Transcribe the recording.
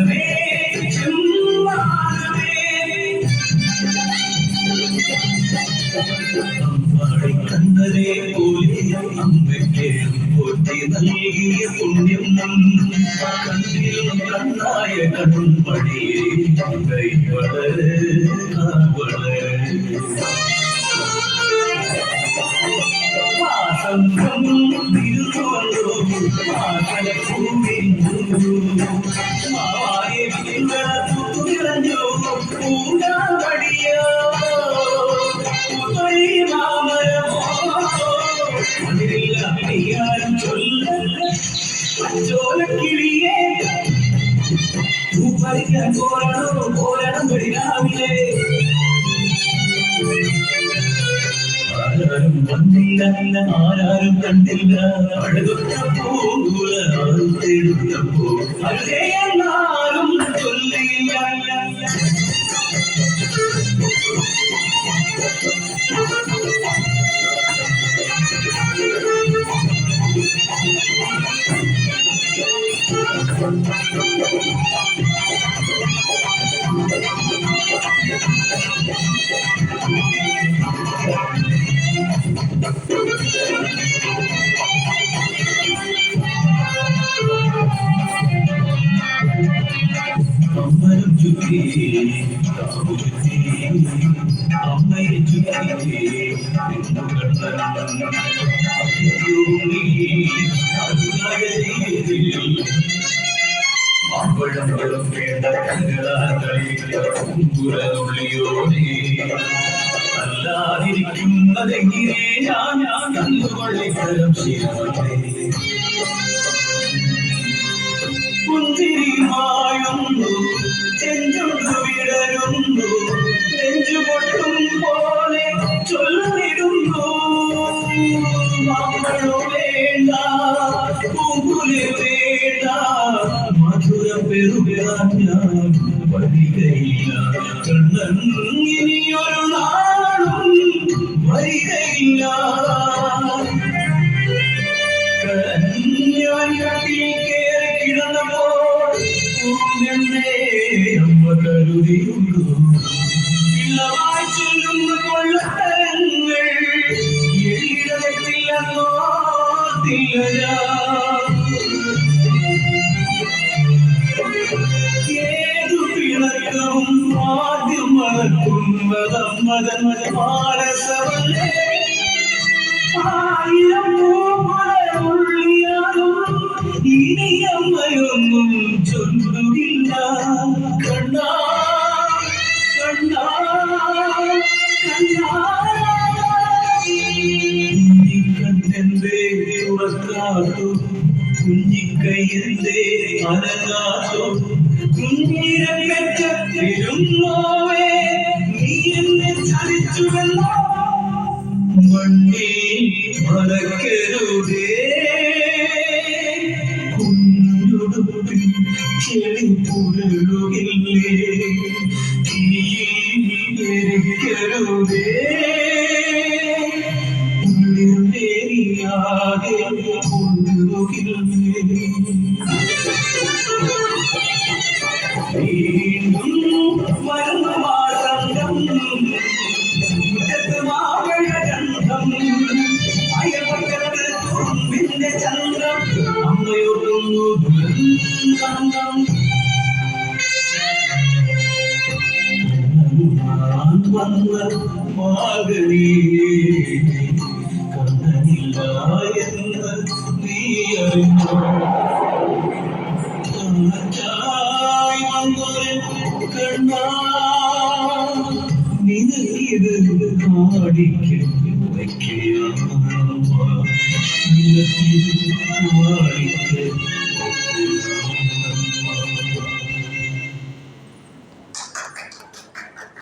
ചെമ്മാനമേ ചെമ്മാനമേ അമ്പാടി കണ്ണനെ പോലെ അമ്മയ്ക്ക് പോറ്റി നൽകിയ പുണ്യം കണ്ണിൽ കണ്ണായ കൺപടിയെ കൈ വളരെ വളരെ സംഘം തിരുവല്ലോ ിറഞ്ഞോ പൂണ്ടാടിയോ മാമരമോ ചോലക്കിളിയേ പറിക്കാൻ പോരണോ പോരണം രാവിലെ ആരാരും വന്നില്ല ആരാരും കണ്ടില്ല അഴകുന്ന പൂങ്കുല തേടുന്നപ്പോ അതേ എന്നാലും ചൊല്ലില്ല അമ്മയും ചുറ്റി ചുറ്റി അമ്മയെ ചുറ്റി മാമ്പഴം വേണ്ട കണ്ണുകളിയോടെ അല്ലാതിരിക്കുന്നതെങ്ങനെ ഞാൻ കണ്ണുകൊള്ളിക്കരം ശീലമേ പുഞ്ചിരിമായുന്നു ചെഞ്ചുണ്ടു വിടരുന്നു നെഞ്ചുപൊട്ടും പോലെ ചൊല്ലിടുന്നു മാമ്പഴോ വേണ്ട പൂങ്കുലി വേണ്ട മധുരം പെരുകാൻ ഞാൻ വരികയില്ല കണ്ണൻ ഇനിയൊരു നാളും വരികയില്ല ഞാൻ കിടന്നപ്പോൾ അമ്മ കരുതിയുള്ളൂ ഇളവായി ചൊല്ലുന്ന കൊള്ളങ്ങൾ എഴുതത്തില്ലെന്നോ ഏതു പിണക്കവും ആദ്യം മറക്കുന്നതം മകൻ മാനസവല്ലേ ആയിരം ഉള്ളിയാലും ഇനി അമ്മയൊന്നും ചൊല്ലുകില്ല കണ്ണാ കണ്ണാ കണ്ണാ കുഞ്ഞിക്കണ്ണെന്തേ ഉറക്കാത്തു കുഞ്ഞിക്കൈയെന്തേ അനങ്ങാത്തു കുഞ്ഞിനെ പെറ്റിരുന്നോവേ നീ എന്നെ ചതിച്ചുവല്ലോ മണ്ണിൽ മറക്കരുതേ കുഞ്ഞുടുപ്പിൽ ചെളി പുരളുകില്ലേ തീരിക്കരുതേ ഉള്ളിലേറിയാകെ ഉള്ളുകില്ലേ വീണ്ടും വരുന്ന മാസംഗം അയൽപക്കത്ത് തുമ്പിന്റെ ചന്ദ്രം അമ്മയൊരുങ്ങു ദുരന്തം വന്ന മാകനിയെ കണ്ണനില്ല എന്ന് നീ അറിഞ്ഞോ കണ്ണാ നിനക്കിത് കാണിക്ക് വയ്ക്കുക നിനക്കിത് കാണിക്ക്